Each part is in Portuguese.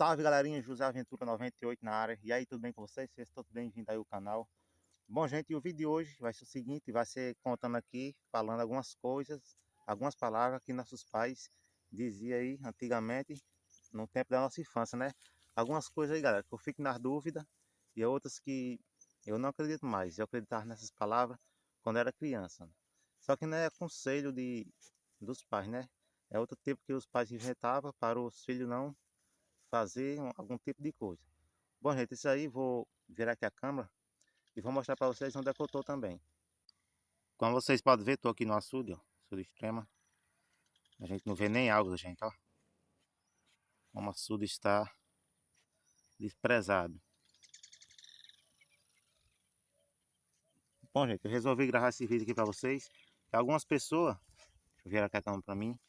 Salve galerinha, José Aventura 98 na área. E aí, tudo bem com vocês? Vocês estão bem-vindos aí ao canal. Bom, gente, o vídeo de hoje vai ser o seguinte, vai ser contando aqui, falando algumas coisas, algumas palavras que nossos pais diziam aí antigamente, no tempo da nossa infância, né? Algumas coisas aí, galera, que eu fico na dúvida e outras que eu não acredito mais. Eu acreditava nessas palavras quando era criança. Só que não é conselho dos pais, né? É outro tipo que os pais inventavam para os filhos não fazer algum tipo de coisa. Bom, gente, isso aí vou virar aqui a câmera e vou mostrar para vocês onde é que eu estou também. Como vocês podem ver, estou aqui no açude, ó, açude extrema. A gente não vê nem água, gente, ó. Como o açude está desprezado. Bom, gente, eu resolvi gravar esse vídeo aqui para vocês. Que algumas pessoas, deixa eu virar aqui a câmera para mim,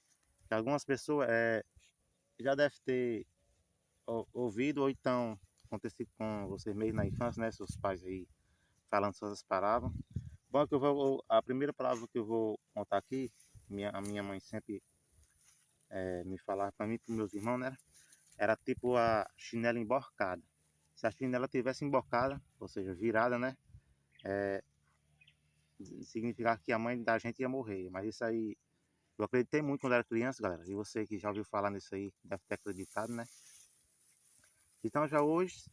que algumas pessoas já devem ter ouvido ou então acontecido com vocês mesmo na infância, né? Seus pais aí falando suas palavras. Bom, que a primeira palavra que eu vou contar aqui, a minha mãe sempre me falava para mim e para meus irmãos, né? Era tipo a chinela emborcada. Se a chinela tivesse emborcada, ou seja, virada, né? Significava que a mãe da gente ia morrer. Mas isso aí, eu acreditei muito quando era criança, galera. E você que já ouviu falar nisso aí, deve ter acreditado, né? Então já hoje,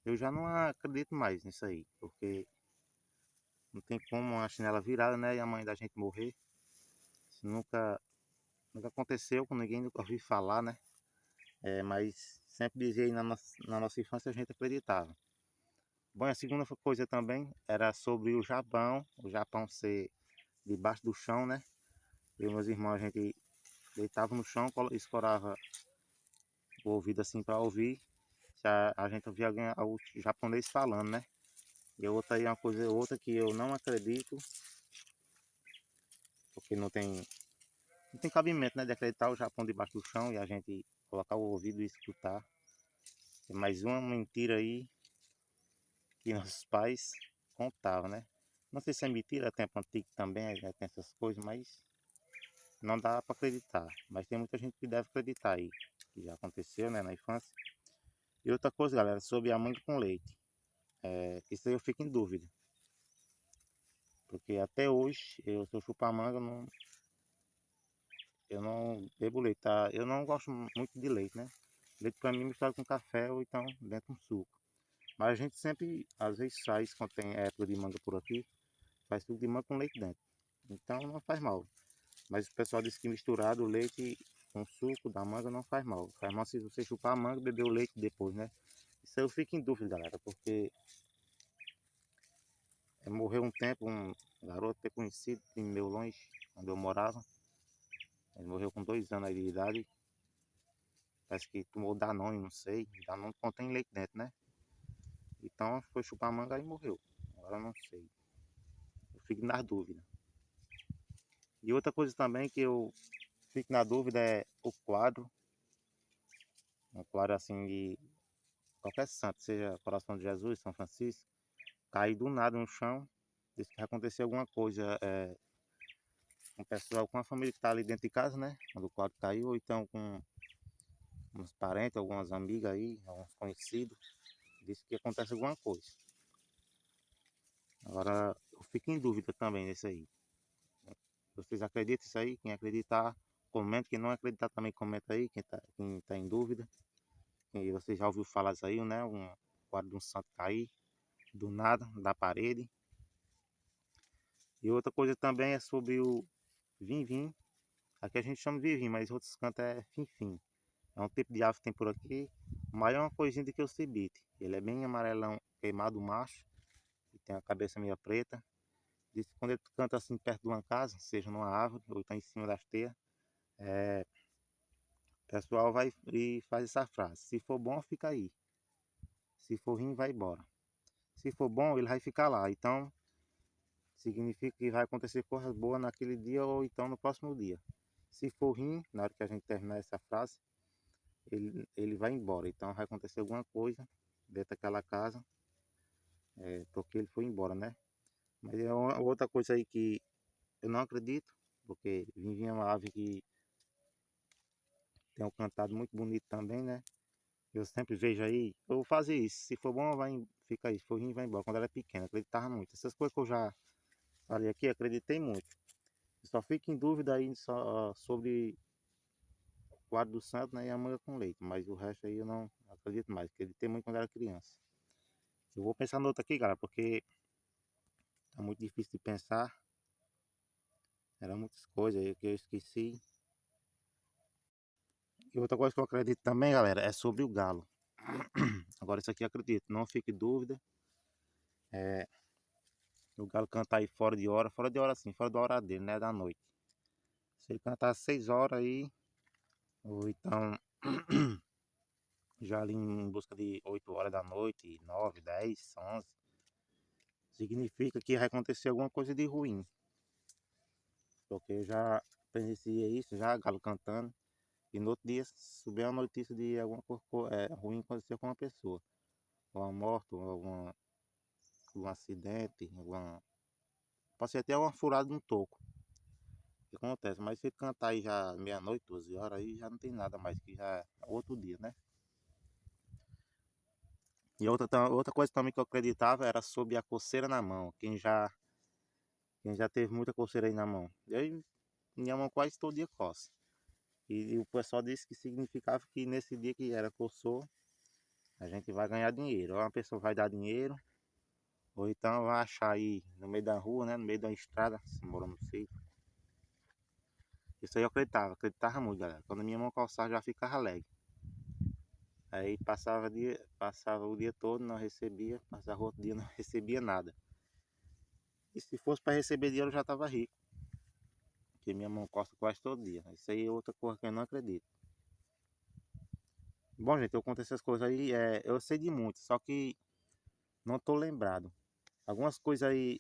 eu já não acredito mais nisso aí. Porque não tem como uma chinela virada, né? E a mãe da gente morrer. Isso nunca aconteceu com ninguém, nunca ouvi falar, né? Mas sempre dizia aí na nossa infância a gente acreditava. Bom, a segunda coisa também era sobre o Japão ser debaixo do chão, né? Eu e meus irmãos, a gente deitava no chão, escorava o ouvido assim para ouvir. Se a gente ouvia alguém, o japonês falando, né? E outra aí, uma coisa outra que eu não acredito, porque não tem cabimento, né? De acreditar o Japão debaixo do chão e a gente colocar o ouvido e escutar. É mais uma mentira aí que nossos pais contavam, né? Não sei se é mentira, é tempo antigo também, né? Tem essas coisas, mas não dá para acreditar. Mas tem muita gente que deve acreditar aí, que já aconteceu, né, na infância. E outra coisa, galera, sobre a manga com leite. Isso aí eu fico em dúvida. Porque até hoje, se eu chupar manga, eu não bebo leite, tá? Eu não gosto muito de leite, né? Leite para mim misturado com café ou então dentro de um suco. Mas a gente sempre, às vezes, faz, quando tem época de manga por aqui, faz suco de manga com leite dentro. Então não faz mal. Mas o pessoal disse que misturado o leite com suco da manga não faz mal. Faz mal se você chupar a manga e beber o leite depois, né? Isso aí eu fico em dúvida, galera, porque morreu um tempo um garoto ter conhecido em meu longe, onde eu morava. Ele morreu com 2 anos aí de idade. Parece que tomou Danone, não sei. Danone contém leite dentro, né? Então foi chupar a manga e morreu. Agora eu não sei. Eu fico na dúvida. E outra coisa também que eu fico na dúvida é o quadro. Um quadro assim de qualquer santo, seja Coração de Jesus, São Francisco, cair do nada no chão. Diz que aconteceu alguma coisa com o pessoal, com a família que está ali dentro de casa, né? Quando o quadro caiu, ou então com uns parentes, algumas amigas aí, alguns conhecidos. Diz que acontece alguma coisa. Agora eu fico em dúvida também nisso aí. Vocês acreditam nisso aí? Quem acreditar, comenta. Quem não acreditar também, comenta aí. Quem tá em dúvida. E você já ouviu falar disso aí, né? Um quadro de um santo cair do nada, da parede. E outra coisa também é sobre o vim-vim. Aqui a gente chama de vim, mas em outros cantos é fim-fim. É um tipo de ave que tem por aqui. O maior é uma coisinha do que o cibite. Ele é bem amarelão, queimado macho. E tem a cabeça meio preta. Diz que quando ele canta assim perto de uma casa, seja numa árvore ou está em cima das teias, o pessoal vai e faz essa frase. Se for bom, fica aí. Se for ruim, vai embora. Se for bom, ele vai ficar lá. Então, significa que vai acontecer coisas boas naquele dia ou então no próximo dia. Se for ruim, na hora que a gente terminar essa frase, ele vai embora. Então vai acontecer alguma coisa dentro daquela casa, porque ele foi embora, né? Mas é outra coisa aí que eu não acredito, porque vinha uma ave que tem um cantado muito bonito também, né? Eu sempre vejo aí, eu vou fazer isso. Se for bom, fica aí. Se for ruim, vai embora. Quando era pequeno, acreditava muito. Essas coisas que eu já falei aqui, acreditei muito. Eu só fico em dúvida aí sobre o quadro do santo, né, e a manga com leite. Mas o resto aí eu não acredito mais. Acreditei muito quando era criança. Eu vou pensar no outro aqui, galera, porque tá muito difícil de pensar. Era muitas coisas aí que eu esqueci. E outra coisa que eu acredito também, galera, é sobre o galo. Agora isso aqui eu acredito, não fique dúvida. É, o galo cantar aí fora de hora sim, fora da hora dele, né? Da noite. Se ele cantar às 6 horas aí, ou então já ali em busca de 8 horas da noite, 9, 10, 11, significa que vai acontecer alguma coisa de ruim. Porque eu já presenciei isso, já galo cantando, e no outro dia subiu a notícia de alguma coisa ruim acontecer com uma pessoa. Ou uma morte, ou algum acidente, pode ser até uma furada no toco. Que acontece, mas se ele cantar aí já meia-noite, 12 horas, aí já não tem nada mais, que já é outro dia, né? E outra coisa também que eu acreditava era sobre a coceira na mão. Quem já teve muita coceira aí na mão. Minha mão quase todo dia coça. E o pessoal disse que significava que nesse dia que era coçou, a gente vai ganhar dinheiro. Ou uma pessoa vai dar dinheiro, ou então vai achar aí no meio da rua, né? No meio da estrada, se mora no sítio. Isso aí eu acreditava muito, galera. Quando minha mão coçava já ficava alegre. Aí passava o dia todo, não recebia, passava outro dia, não recebia nada. E se fosse para receber dinheiro, eu já estava rico. Porque minha mão costa quase todo dia. Isso aí é outra coisa que eu não acredito. Bom, gente, eu conto essas coisas aí, eu sei de muito, só que não tô lembrado. Algumas coisas aí,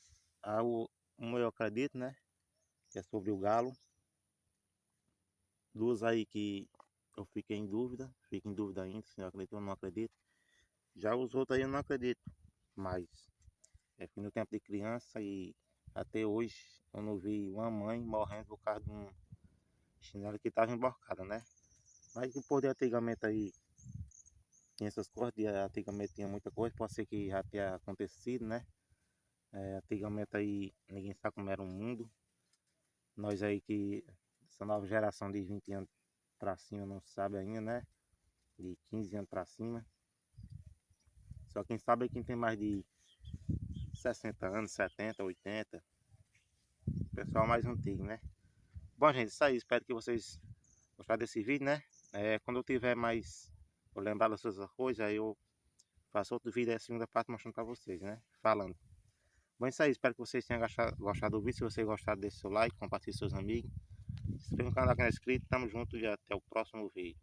uma eu acredito, né? Que é sobre o galo. Duas aí que eu fiquei em dúvida, fico em dúvida ainda, se eu acredito ou não acredito. Já os outros aí eu não acredito, mas fui no tempo de criança e até hoje eu não vi uma mãe morrendo por causa de um chinelo que estava emborcado, né? Mas depois de antigamente aí tinha essas coisas, antigamente tinha muita coisa, pode ser que já tenha acontecido, né? Antigamente aí ninguém sabe como era o mundo. Nós aí que essa nova geração de 20 anos pra cima não sabe ainda, né? De 15 anos pra cima. Só quem sabe é quem tem mais de 60 anos, 70, 80. Pessoal mais antigo, né? Bom, gente, isso aí. Espero que vocês gostaram desse vídeo, né? Quando eu tiver mais, eu lembrar dessas coisas, aí eu faço outro vídeo, a segunda parte, mostrando pra vocês, né? Falando. Bom, isso aí. Espero que vocês tenham gostado do vídeo. Se você gostar, deixe seu like, compartilhe com seus amigos. Se inscreva no canal que não é inscrito. Tamo junto e até o próximo vídeo.